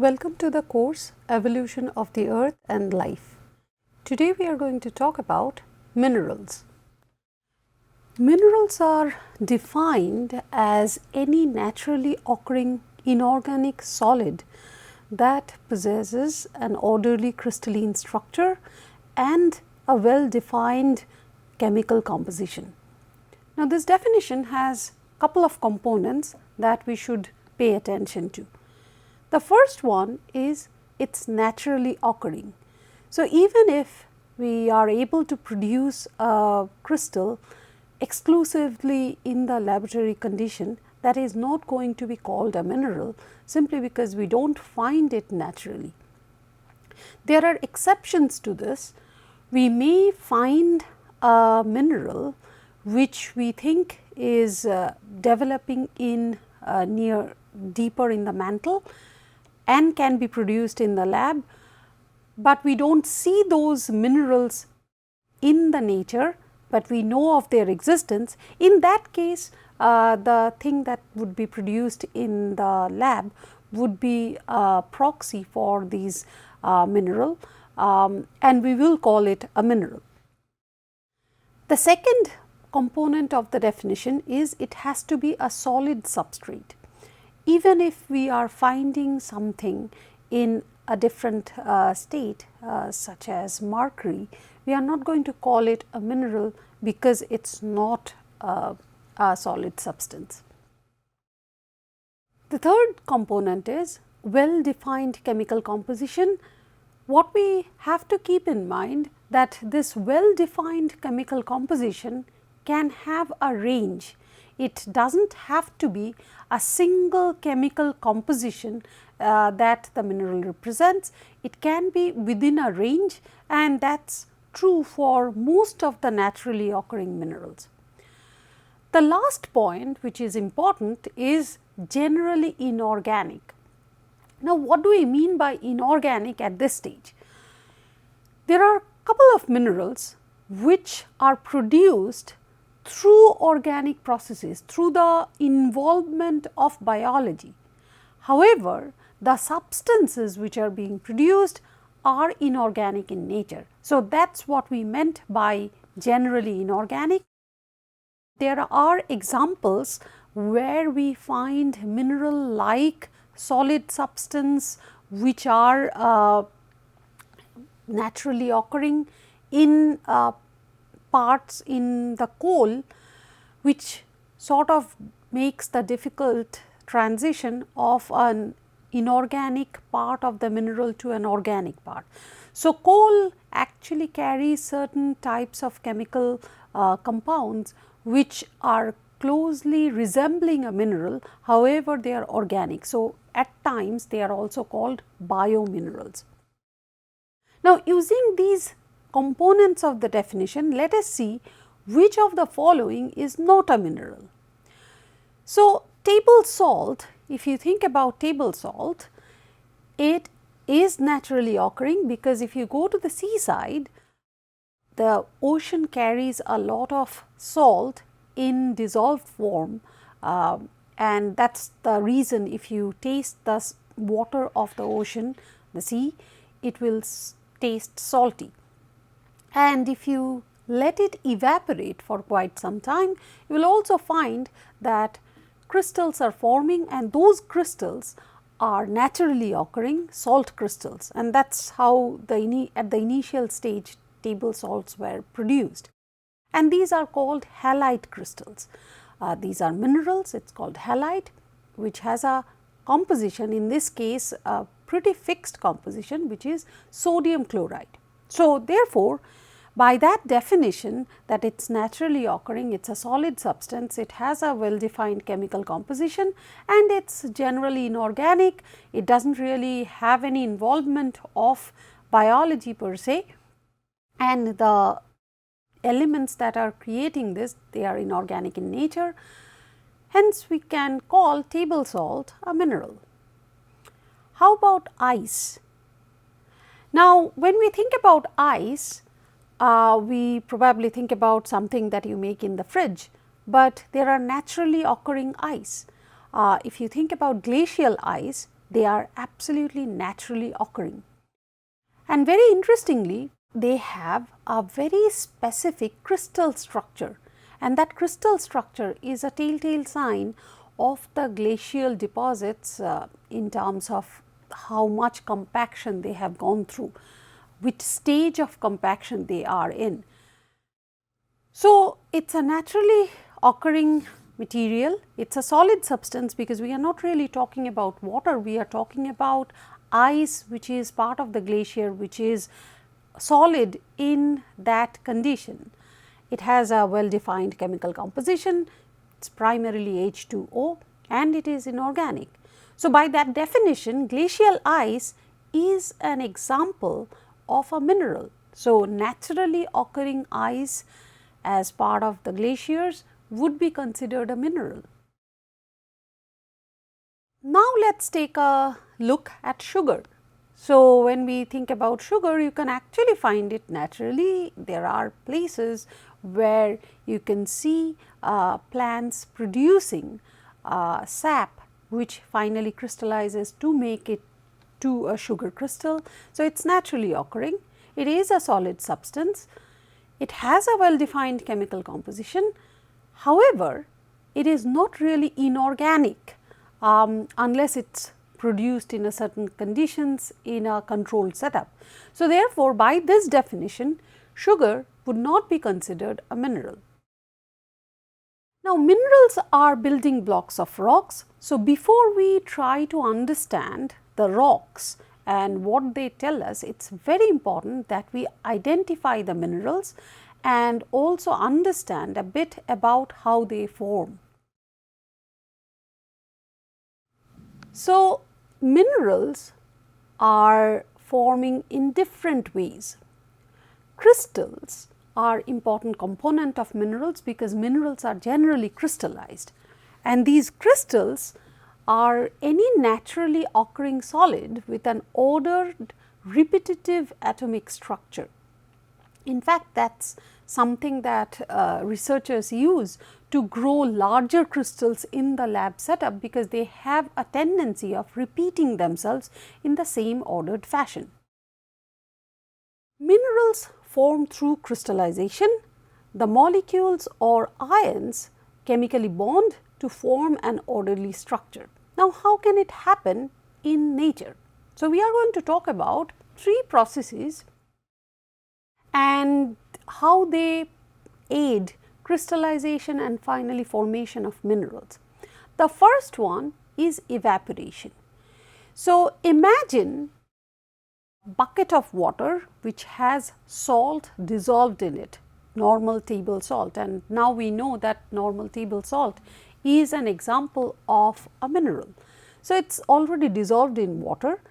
Welcome to the course Evolution of the Earth and Life. Today we are going to talk about minerals. Minerals are defined as any naturally occurring inorganic solid that possesses an orderly crystalline structure and a well-defined chemical composition. Now, this definition has a couple of components that we should pay attention to. The first one is it's naturally occurring. So, even if we are able to produce a crystal exclusively in the laboratory condition, that is not going to be called a mineral simply because we do not find it naturally. There are exceptions to this. We may find a mineral which we think is developing in deeper in the mantle and can be produced in the lab, but we do not see those minerals in the nature, but we know of their existence. In that case, the thing that would be produced in the lab would be a proxy for these mineral, and we will call it a mineral. The second component of the definition is it has to be a solid substrate. Even if we are finding something in a different state such as mercury, we are not going to call it a mineral because it is not a solid substance. The third component is well-defined chemical composition. What we have to keep in mind that this well-defined chemical composition can have a range. It does not have to be a single chemical composition that the mineral represents. It can be within a range, and that is true for most of the naturally occurring minerals. The last point which is important is generally inorganic. Now, what do we mean by inorganic at this stage? There are a couple of minerals which are produced through organic processes, through the involvement of biology. However, the substances which are being produced are inorganic in nature. So, that is what we meant by generally inorganic. There are examples where we find mineral like solid substance which are naturally occurring in parts in the coal, which sort of makes the difficult transition of an inorganic part of the mineral to an organic part. So, coal actually carries certain types of chemical compounds which are closely resembling a mineral, however, they are organic. So, at times they are also called biominerals. Now, using these components of the definition, let us see which of the following is not a mineral. So, table salt, if you think about table salt, it is naturally occurring because if you go to the seaside, the ocean carries a lot of salt in dissolved form, and that is the reason if you taste the water of the ocean, the sea, it will taste salty. And if you let it evaporate for quite some time, you will also find that crystals are forming, and those crystals are naturally occurring salt crystals, and that is how at the initial stage table salts were produced. And these are called halite crystals. These are minerals, it is called halite, which has a composition, in this case a pretty fixed composition, which is sodium chloride. So, therefore, by that definition that it is naturally occurring, it is a solid substance, it has a well defined chemical composition, and it is generally inorganic, it does not really have any involvement of biology per se, and the elements that are creating this, they are inorganic in nature. Hence, we can call table salt a mineral. How about ice? Now, when we think about ice, we probably think about something that you make in the fridge, but there are naturally occurring ice. If you think about glacial ice, they are absolutely naturally occurring. And very interestingly, they have a very specific crystal structure, and that crystal structure is a telltale sign of the glacial deposits in terms of how much compaction they have gone through, which stage of compaction they are in. So, it is a naturally occurring material, it is a solid substance, because we are not really talking about water, we are talking about ice which is part of the glacier, which is solid in that condition. It has a well defined chemical composition, it is primarily H2O and it is inorganic. So, by that definition, glacial ice is an example of a mineral. So, naturally occurring ice as part of the glaciers would be considered a mineral. Now, let us take a look at sugar. So, when we think about sugar, you can actually find it naturally. There are places where you can see plants producing sap, which finally crystallizes to make it to a sugar crystal. So, it is naturally occurring. It is a solid substance. It has a well defined chemical composition. However, it is not really inorganic unless it is produced in a certain conditions in a controlled setup. So, therefore, by this definition, sugar would not be considered a mineral. Now, minerals are building blocks of rocks. So, before we try to understand the rocks and what they tell us, it is very important that we identify the minerals and also understand a bit about how they form. So, minerals are forming in different ways. Crystals are important component of minerals because minerals are generally crystallized, and these crystals are any naturally occurring solid with an ordered repetitive atomic structure. In fact, that is something that researchers use to grow larger crystals in the lab setup, because they have a tendency of repeating themselves in the same ordered fashion. Minerals form through crystallization. The molecules or ions chemically bond to form an orderly structure. Now, how can it happen in nature? So, we are going to talk about three processes and how they aid crystallization and finally formation of minerals. The first one is evaporation. So, imagine a bucket of water which has salt dissolved in it, normal table salt, and now we know that normal table salt is an example of a mineral. So, it is already dissolved in water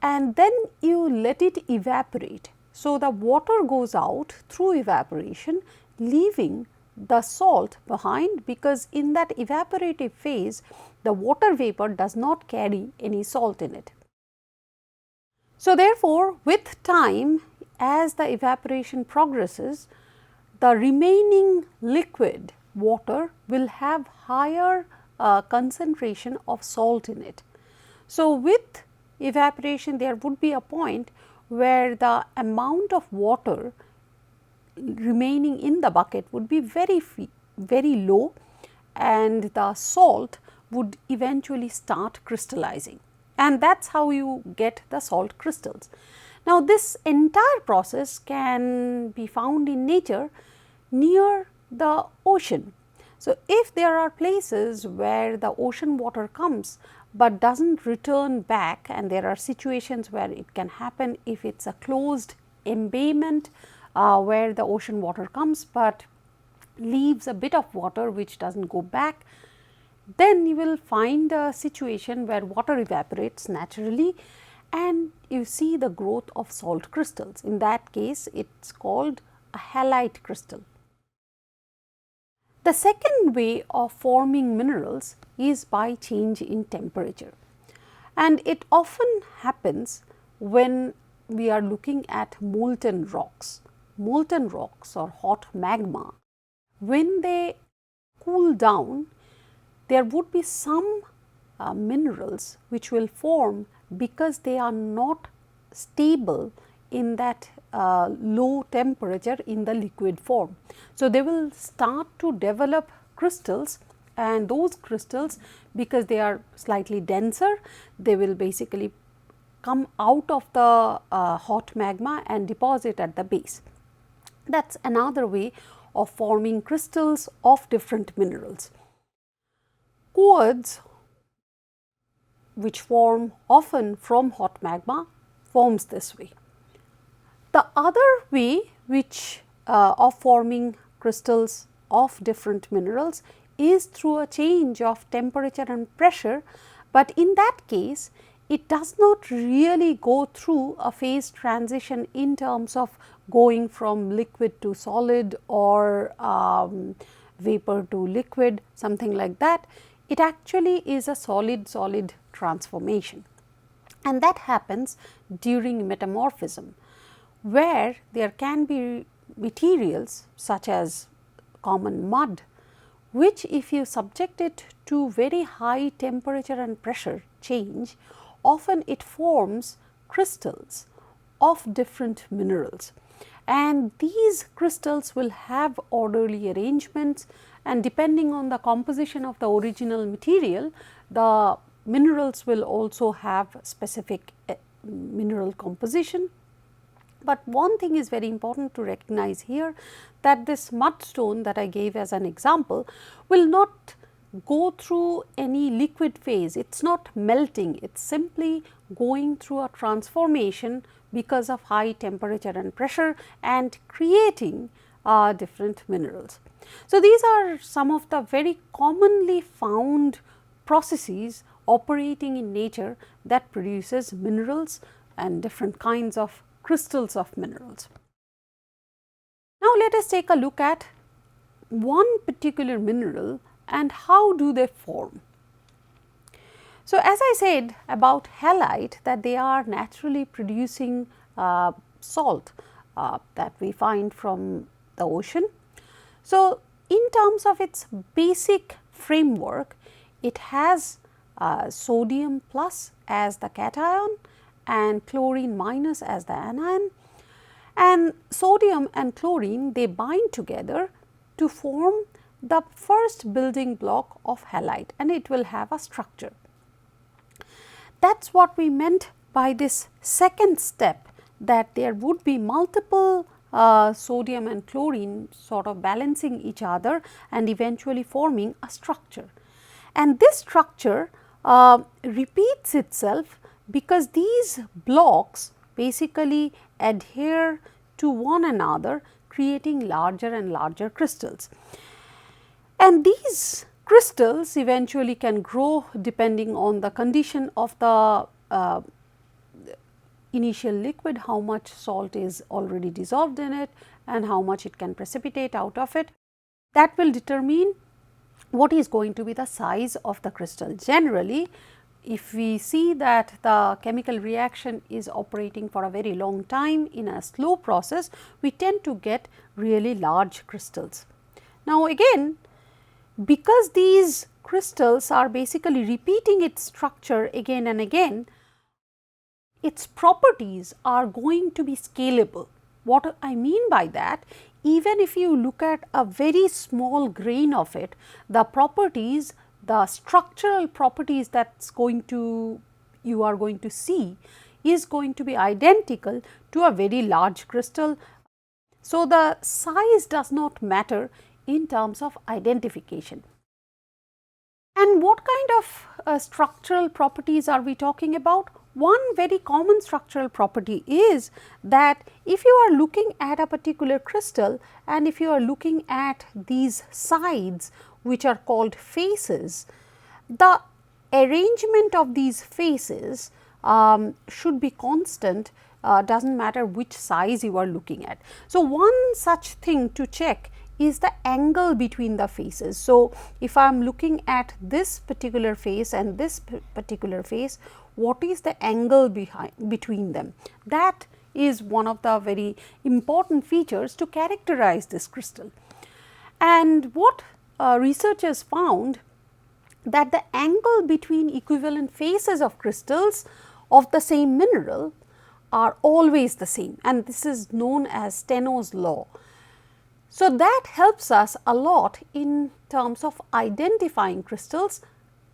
and then you let it evaporate. So, the water goes out through evaporation, leaving the salt behind, because in that evaporative phase the water vapor does not carry any salt in it. So, therefore, with time, as the evaporation progresses, the remaining liquid water will have higher concentration of salt in it. So, with evaporation there would be a point where the amount of water remaining in the bucket would be very low, and the salt would eventually start crystallizing, and that is how you get the salt crystals. Now, this entire process can be found in nature near the ocean. So, if there are places where the ocean water comes but does not return back, and there are situations where it can happen if it is a closed embayment where the ocean water comes but leaves a bit of water which does not go back, then you will find a situation where water evaporates naturally and you see the growth of salt crystals. In that case, it is called a halite crystal. The second way of forming minerals is by change in temperature, and it often happens when we are looking at molten rocks. Molten rocks or hot magma, when they cool down, there would be some minerals which will form because they are not stable in that low temperature in the liquid form. So, they will start to develop crystals, and those crystals, because they are slightly denser, they will basically come out of the hot magma and deposit at the base. That is another way of forming crystals of different minerals. Quartz, which form often from hot magma, forms this way. The other way which of forming crystals of different minerals is through a change of temperature and pressure, but in that case it does not really go through a phase transition in terms of going from liquid to solid or vapor to liquid, something like that. It actually is a solid-solid transformation, and that happens during metamorphism, where there can be materials such as common mud, which if you subject it to very high temperature and pressure change, often it forms crystals of different minerals, and these crystals will have orderly arrangements, and depending on the composition of the original material, the minerals will also have specific mineral composition. But one thing is very important to recognize here, that this mudstone that I gave as an example will not go through any liquid phase. It is not melting, it is simply going through a transformation because of high temperature and pressure and creating different minerals. So, these are some of the very commonly found processes operating in nature that produces minerals and different kinds of crystals of minerals. Now, let us take a look at one particular mineral and how do they form. So, as I said about halite, that they are naturally producing salt that we find from the ocean. So, in terms of its basic framework, it has sodium plus as the cation and chlorine minus as the anion, and sodium and chlorine, they bind together to form the first building block of halite, and it will have a structure. That is what we meant by this second step, that there would be multiple sodium and chlorine sort of balancing each other and eventually forming a structure. And this structure repeats itself because these blocks basically adhere to one another, creating larger and larger crystals. And these crystals eventually can grow depending on the condition of the initial liquid, how much salt is already dissolved in it and how much it can precipitate out of it. That will determine what is going to be the size of the crystal. Generally, if we see that the chemical reaction is operating for a very long time in a slow process, we tend to get really large crystals. Now, again, because these crystals are basically repeating its structure again and again, its properties are going to be scalable. What I mean by that, even if you look at a very small grain of it, the properties, the structural properties that's you are going to see is going to be identical to a very large crystal. So, the size does not matter in terms of identification. And what kind of structural properties are we talking about? One very common structural property is that if you are looking at a particular crystal and if you are looking at these sides, which are called faces, the arrangement of these faces should be constant, does not matter which size you are looking at. So, one such thing to check is the angle between the faces. So, if I am looking at this particular face and this particular face, what is the angle between them? That is one of the very important features to characterize this crystal. And what researchers found, that the angle between equivalent faces of crystals of the same mineral are always the same, and this is known as Steno's law. So, that helps us a lot in terms of identifying crystals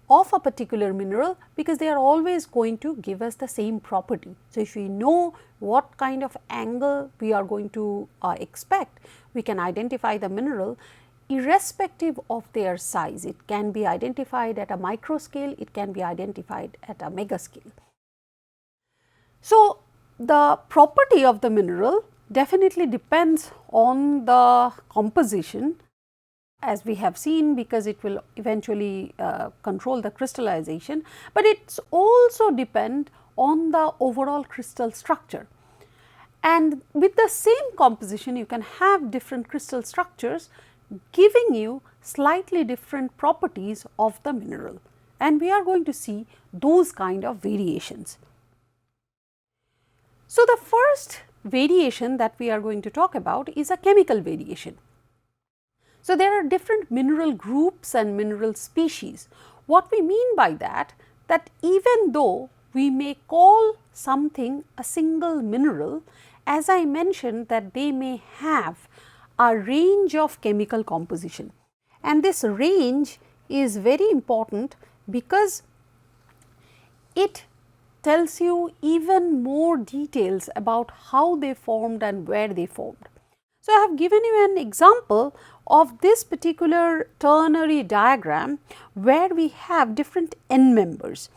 of a particular mineral, because they are always going to give us the same property. So, if we know what kind of angle we are going to expect, we can identify the mineral irrespective of their size. It can be identified at a micro scale, it can be identified at a mega scale. So, the property of the mineral definitely depends on the composition, as we have seen, because it will eventually control the crystallization, but it also depends on the overall crystal structure. And with the same composition, you can have different crystal structures giving you slightly different properties of the mineral, and we are going to see those kind of variations. So, the first variation that we are going to talk about is a chemical variation. So, there are different mineral groups and mineral species. What we mean by that even though we may call something a single mineral, as I mentioned, that they may have a range of chemical composition, and this range is very important because it tells you even more details about how they formed and where they formed. So, I have given you an example of this particular ternary diagram where we have different end members.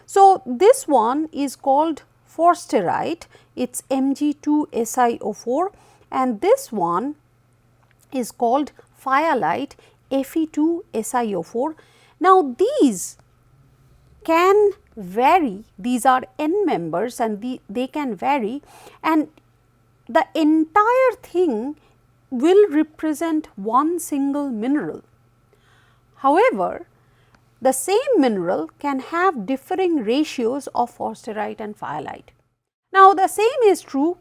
So, this one is called forsterite, it is Mg2SiO4, and this one is called phyalite, Fe2SiO4. Now, these can vary, these are end members and they can vary, and the entire thing will represent one single mineral. However, the same mineral can have differing ratios of forsterite and phyalite. Now, the same is true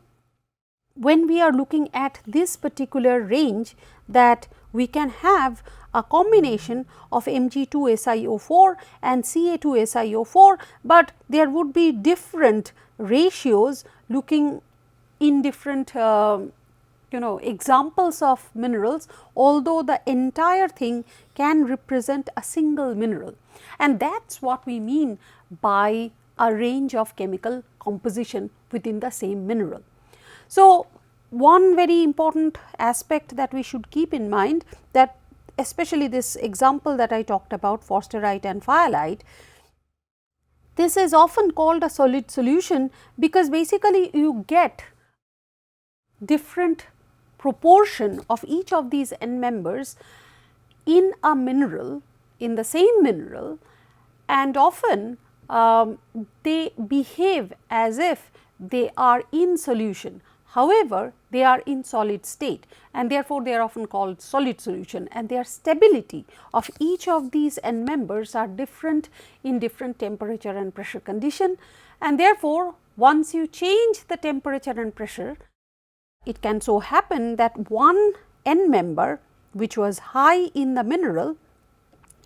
when we are looking at this particular range, that we can have a combination of Mg2SiO4 and Ca2SiO4, but there would be different ratios looking in different examples of minerals, although the entire thing can represent a single mineral, and that is what we mean by a range of chemical composition within the same mineral. So, one very important aspect that we should keep in mind, that especially this example that I talked about, forsterite and phyalite, this is often called a solid solution because basically you get different proportion of each of these end members in a mineral, in the same mineral, and often they behave as if they are in solution. However, they are in solid state, and therefore, they are often called solid solution, and their stability of each of these end members are different in different temperature and pressure condition, and therefore, once you change the temperature and pressure, it can so happen that one end member which was high in the mineral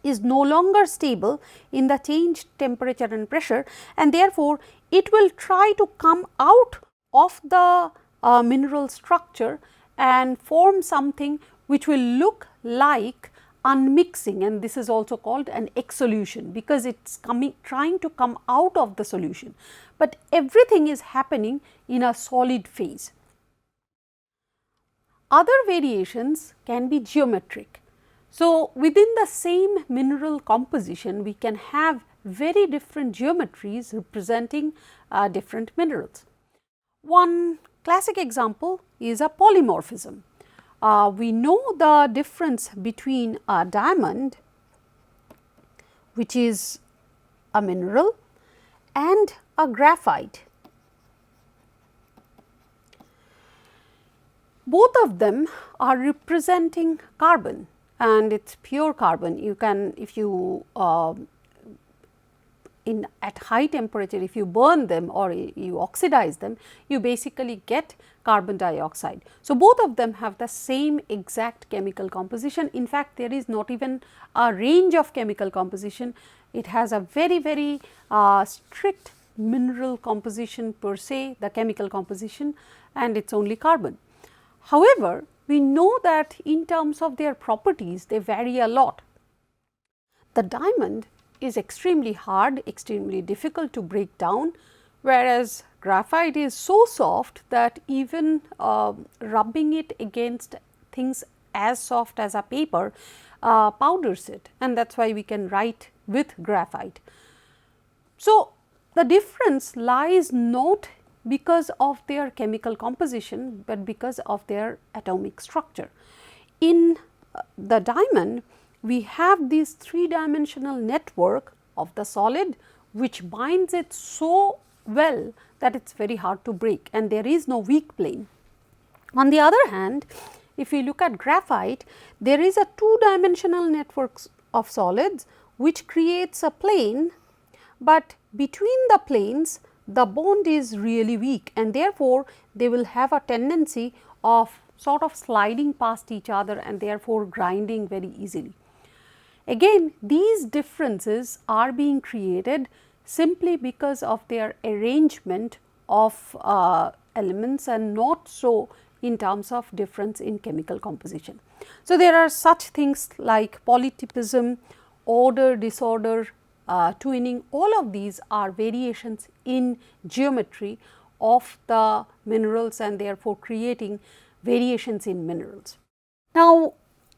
is no longer stable in the changed temperature and pressure, and therefore, it will try to come out of the mineral structure and form something which will look like unmixing, and this is also called an exsolution because it is trying to come out of the solution, but everything is happening in a solid phase. Other variations can be geometric. So, within the same mineral composition, we can have very different geometries representing different minerals. One classic example is a polymorphism. We know the difference between a diamond, which is a mineral, and a graphite. Both of them are representing carbon, and it is pure carbon. You can, if you at high temperature, if you burn them or you oxidize them, you basically get carbon dioxide. So, both of them have the same exact chemical composition. In fact, there is not even a range of chemical composition. It has a very strict mineral composition per se, the chemical composition, and it is only carbon. However, we know that in terms of their properties, they vary a lot. The diamond is extremely hard, extremely difficult to break down, whereas graphite is so soft that even rubbing it against things as soft as a paper powders it, and that is why we can write with graphite. So, the difference lies not because of their chemical composition, but because of their atomic structure. In the diamond, we have this 3-dimensional network of the solid, which binds it so well that it is very hard to break, and there is no weak plane. On the other hand, if we look at graphite, there is a 2-dimensional network of solids which creates a plane, but between the planes the bond is really weak, and therefore, they will have a tendency of sort of sliding past each other and therefore grinding very easily. Again, these differences are being created simply because of their arrangement of elements and not so in terms of difference in chemical composition. So, there are such things like polytypism, order, disorder, twinning, all of these are variations in geometry of the minerals and therefore creating variations in minerals. Now,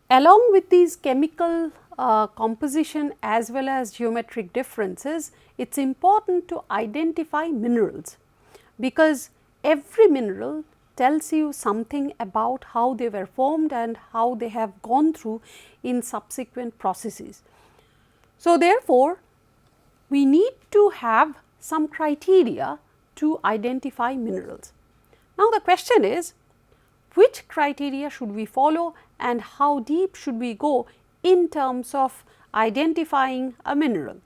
along with these chemical composition as well as geometric differences, it is important to identify minerals, because every mineral tells you something about how they were formed and how they have gone through in subsequent processes. So, therefore, we need to have some criteria to identify minerals. Now, the question is, which criteria should we follow and how deep should we go in terms of identifying a mineral?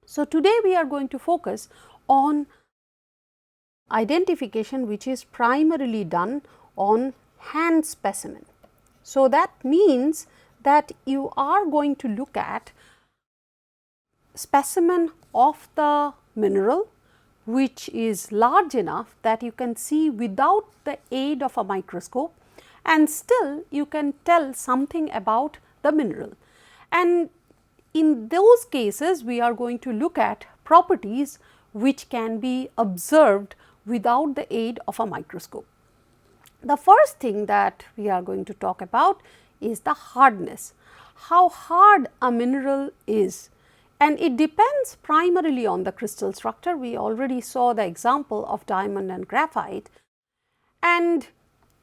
So, today we are going to focus on identification, which is primarily done on hand specimen. So, that means that you are going to look at specimen of the mineral which is large enough that you can see without the aid of a microscope, and still you can tell something about the mineral. And in those cases, we are going to look at properties which can be observed without the aid of a microscope. The first thing that we are going to talk about is the hardness, how hard a mineral is, and it depends primarily on the crystal structure. We already saw the example of diamond and graphite, and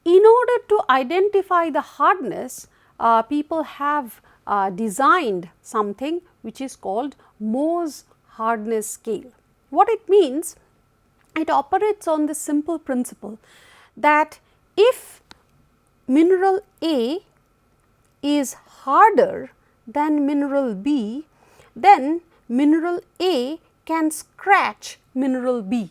in order to identify the hardness, people have designed something which is called Mohs hardness scale. What it means? It operates on the simple principle that if mineral A is harder than mineral B, then mineral A can scratch mineral B.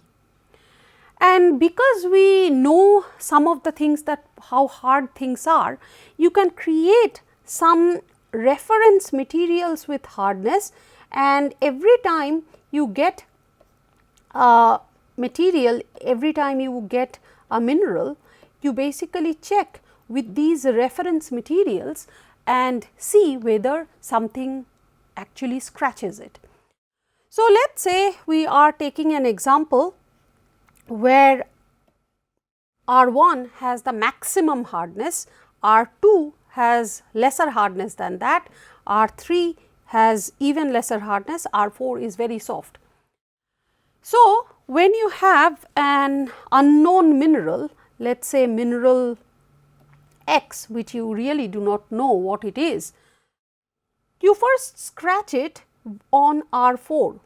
And because we know some of the things, that how hard things are, you can create some reference materials with hardness, and every time you get a material, every time you get a mineral, you basically check with these reference materials and see whether something actually scratches it. So, let us say we are taking an example where R1 has the maximum hardness, R2 has lesser hardness than that, R3 has even lesser hardness, R4 is very soft. So, when you have an unknown mineral, let us say mineral X, which you really do not know what it is, you first scratch it on R4.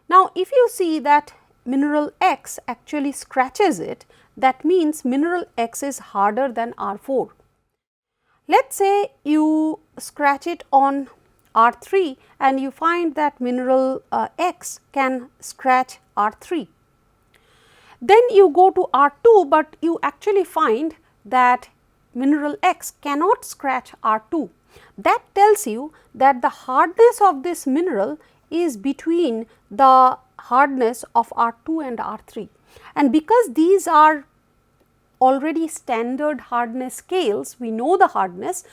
Now, if you see that mineral X actually scratches it, that means mineral X is harder than R4. Let us say you scratch it on R3 and you find that mineral X can scratch R3. Then you go to R2, but you actually find that mineral X cannot scratch R2. That tells you that the hardness of this mineral is between the hardness of R2 and R3. And because these are already standard hardness scales, we know the hardness,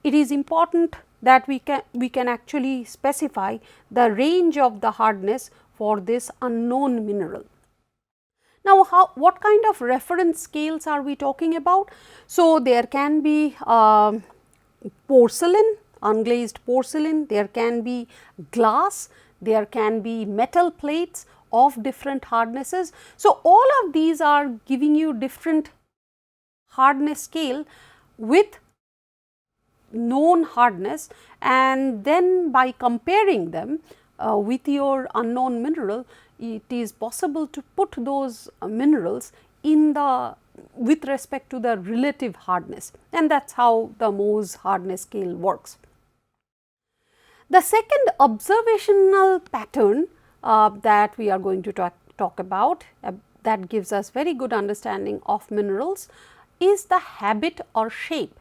it is important that we can actually specify the range of the hardness for this unknown mineral. Now, what kind of reference scales are we talking about? So, there can be porcelain, unglazed porcelain, there can be glass, there can be metal plates of different hardnesses. So, all of these are giving you different hardness scale with known hardness, and then by comparing them with your unknown mineral, it is possible to put those minerals in the with respect to the relative hardness, and that is how the Mohs hardness scale works. The second observational pattern that we are going to talk about that gives us very good understanding of minerals is the habit or shape.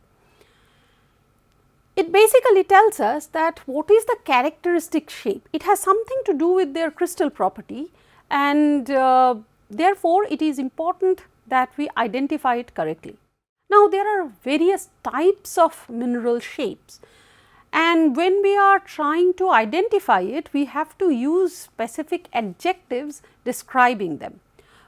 It basically tells us that what is the characteristic shape. It has something to do with their crystal property, and therefore, it is important that we identify it correctly. Now, there are various types of mineral shapes, and when we are trying to identify it, we have to use specific adjectives describing them.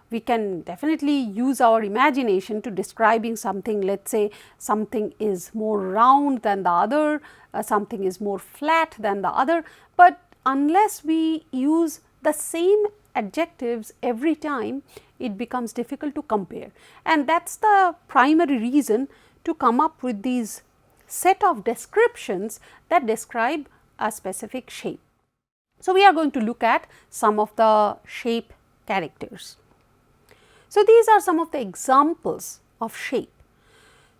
We can definitely use our imagination to describing something. Let us say something is more round than the other, something is more flat than the other, but unless we use the same adjectives every time, it becomes difficult to compare, and that is the primary reason to come up with these set of descriptions that describe a specific shape. So, we are going to look at some of the shape characters. So, these are some of the examples of shape.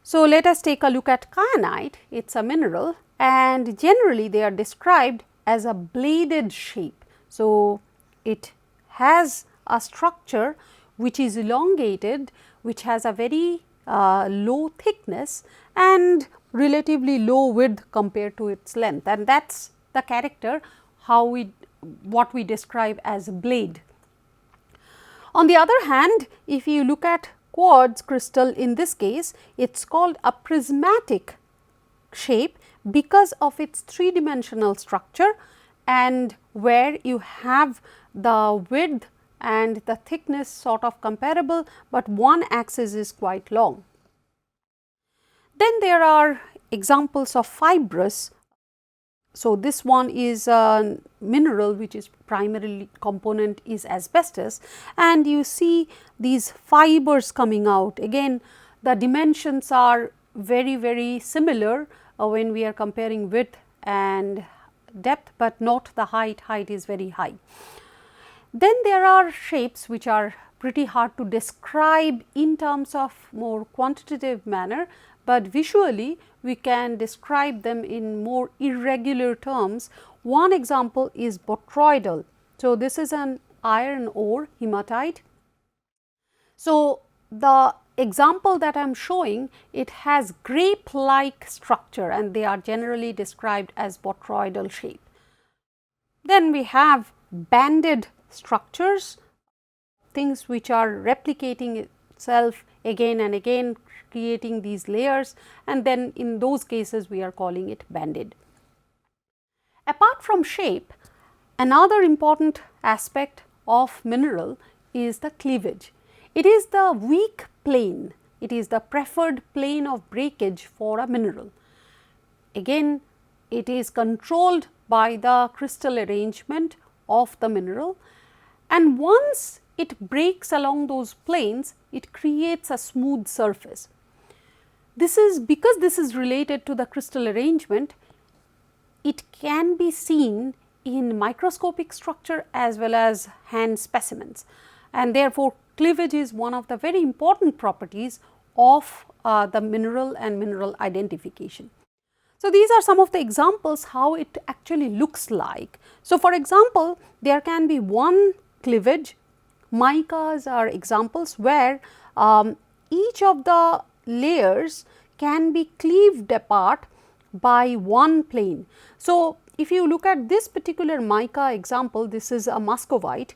So, let us take a look at kyanite. It is a mineral, and generally they are described as a bladed shape. So, it has a structure which is elongated, which has a very low thickness and relatively low width compared to its length, and that is the character what we describe as a blade. On the other hand, if you look at quartz crystal, in this case it is called a prismatic shape because of its three-dimensional structure, and where you have the width and the thickness sort of comparable, but one axis is quite long. Then there are examples of fibrous. So, this one is a mineral which is primarily component is asbestos, and you see these fibers coming out. Again, the dimensions are very similar when we are comparing width and depth, but not the height. Height is very high. Then there are shapes which are pretty hard to describe in terms of more quantitative manner, but visually we can describe them in more irregular terms. One example is botryoidal. So, this is an iron ore hematite. So, the example that I am showing, it has grape like structure, and they are generally described as botryoidal shape. Then we have banded structures, things which are replicating itself again and again, creating these layers, and then in those cases we are calling it banded. Apart from shape, another important aspect of mineral is the cleavage. It is the weak plane, it is the preferred plane of breakage for a mineral. Again, it is controlled by the crystal arrangement of the mineral, and once it breaks along those planes, it creates a smooth surface. This is because this is related to the crystal arrangement, it can be seen in microscopic structure as well as hand specimens, and therefore, cleavage is one of the very important properties of the mineral and mineral identification. So, these are some of the examples how it actually looks like. So, for example, there can be one cleavage. Micas are examples where each of the layers can be cleaved apart by one plane. So, if you look at this particular mica example, this is a muscovite.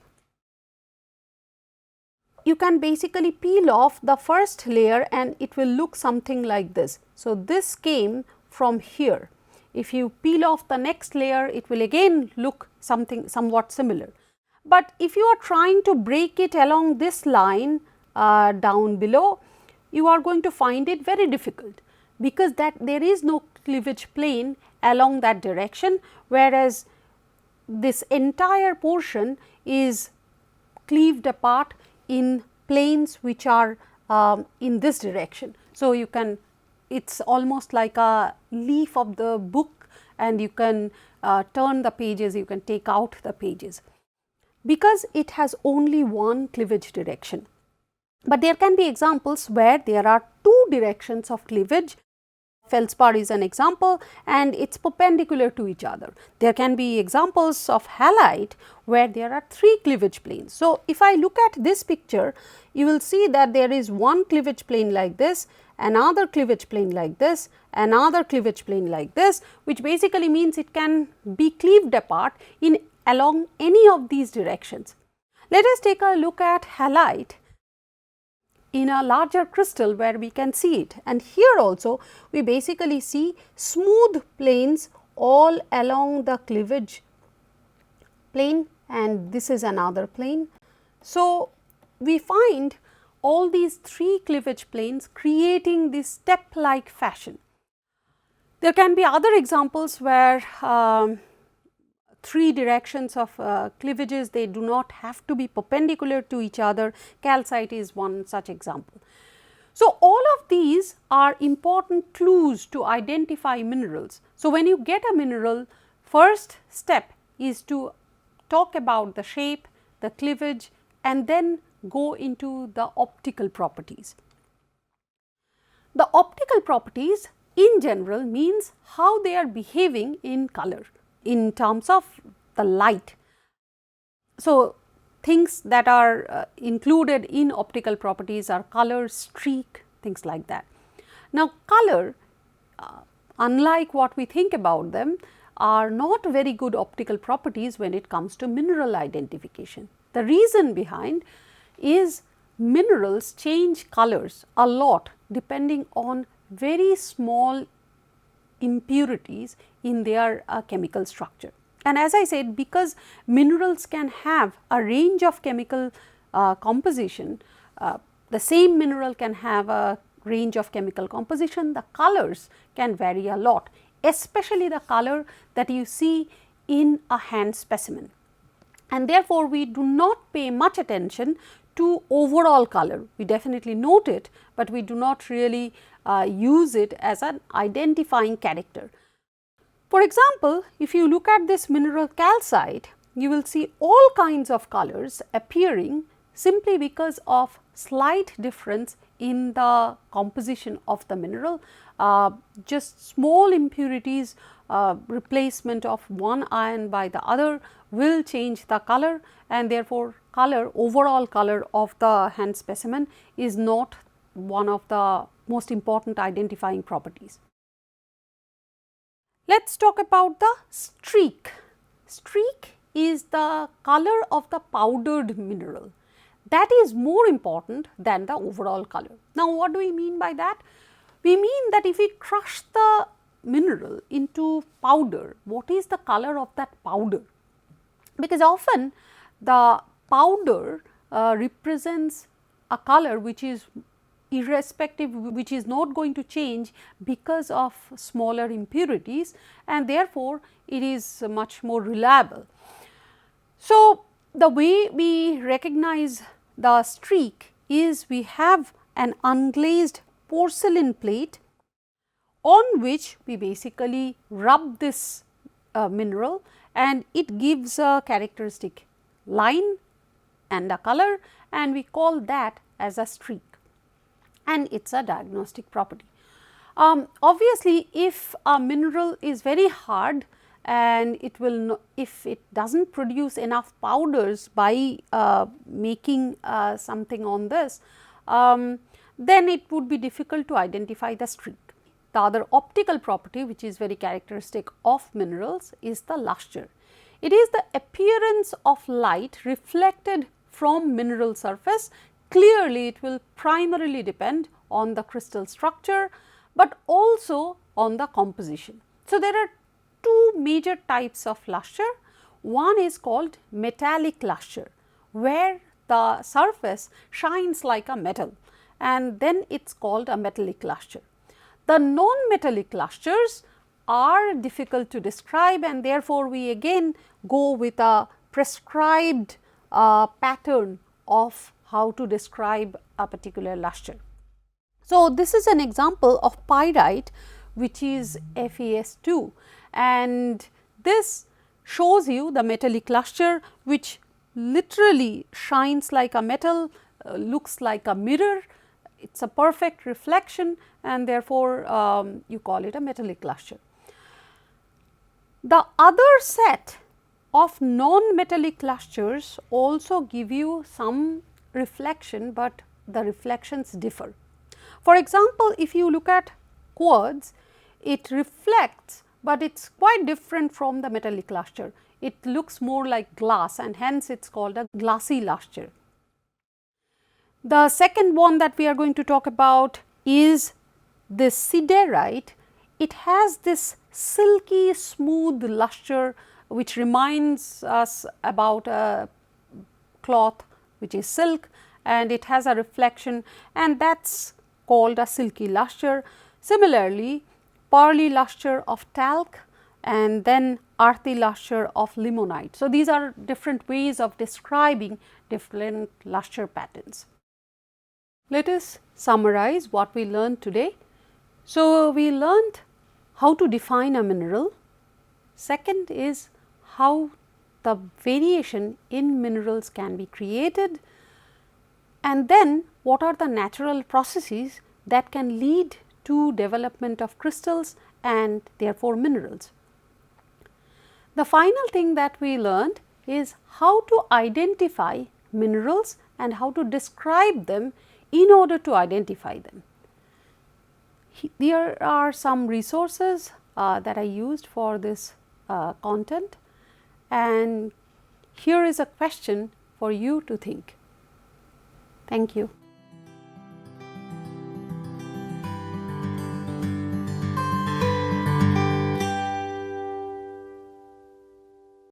You can basically peel off the first layer and it will look something like this. So, this came from here. If you peel off the next layer, it will again look somewhat similar. But if you are trying to break it along this line down below, you are going to find it very difficult, because there is no cleavage plane along that direction, whereas this entire portion is cleaved apart in planes which are in this direction. So, you can, it is almost like a leaf of the book, and you can turn the pages, you can take out the pages, because it has only one cleavage direction. But there can be examples where there are two directions of cleavage. Feldspar is an example, and it is perpendicular to each other. There can be examples of halite where there are three cleavage planes. So, if I look at this picture, you will see that there is one cleavage plane like this, another cleavage plane like this, another cleavage plane like this, which basically means it can be cleaved apart in along any of these directions. Let us take a look at halite in a larger crystal where we can see it, and here also we basically see smooth planes all along the cleavage plane, and this is another plane. So, we find all these three cleavage planes creating this step like fashion. There can be other examples where three directions of cleavages, they do not have to be perpendicular to each other. Calcite is one such example. So, all of these are important clues to identify minerals. So, when you get a mineral, first step is to talk about the shape, the cleavage, and then go into the optical properties. The optical properties in general means how they are behaving in color, in terms of the light. So, things that are included in optical properties are color, streak, things like that. Now, color, unlike what we think about them, are not very good optical properties when it comes to mineral identification. The reason behind is minerals change colors a lot depending on very small impurities in their chemical structure. And as I said, because minerals can have a range of chemical composition, the same mineral can have a range of chemical composition, the colors can vary a lot, especially the color that you see in a hand specimen. And therefore, we do not pay much attention to overall color. We definitely note it, but we do not really use it as an identifying character. For example, if you look at this mineral calcite, you will see all kinds of colors appearing simply because of slight difference in the composition of the mineral. Just small impurities, replacement of one ion by the other will change the color, and therefore, overall color of the hand specimen is not one of the most important identifying properties. Let us talk about the streak. Streak is the color of the powdered mineral. That is more important than the overall color. Now, what do we mean by that? We mean that if we crush the mineral into powder, what is the color of that powder? Because often the powder represents a color which is irrespective, which is not going to change because of smaller impurities, and therefore, it is much more reliable. So, the way we recognize the streak is we have an unglazed porcelain plate on which we basically rub this mineral, and it gives a characteristic line and a color, and we call that as a streak, and it is a diagnostic property. Obviously, if a mineral is very hard and it will no, if it does not produce enough powders by making something on this, then it would be difficult to identify the streak. The other optical property which is very characteristic of minerals is the lustre. It is the appearance of light reflected from mineral surface. Clearly, it will primarily depend on the crystal structure, but also on the composition. So, there are two major types of lustre. One is called metallic lustre, where the surface shines like a metal, and then it is called a metallic lustre. The non-metallic lustres are difficult to describe, and therefore, we again go with a prescribed pattern of how to describe a particular lustre. So, this is an example of pyrite, which is FeS2, and this shows you the metallic lustre, which literally shines like a metal, looks like a mirror. It is a perfect reflection, and therefore, you call it a metallic lustre. The other set of non-metallic lustres also give you some reflection, but the reflections differ. For example, if you look at quartz, it reflects, but it is quite different from the metallic lustre. It looks more like glass, and hence it is called a glassy lustre. The second one that we are going to talk about is this siderite. It has this silky smooth lustre which reminds us about a cloth which is silk, and it has a reflection, and that is called a silky lustre. Similarly, pearly lustre of talc, and then earthy lustre of limonite. So, these are different ways of describing different lustre patterns. Let us summarize what we learned today. So, we learned how to define a mineral. Second is how the variation in minerals can be created, and then what are the natural processes that can lead to development of crystals and therefore minerals. The final thing that we learned is how to identify minerals and how to describe them in order to identify them. There are some resources that I used for this content, and here is a question for you to think. Thank you.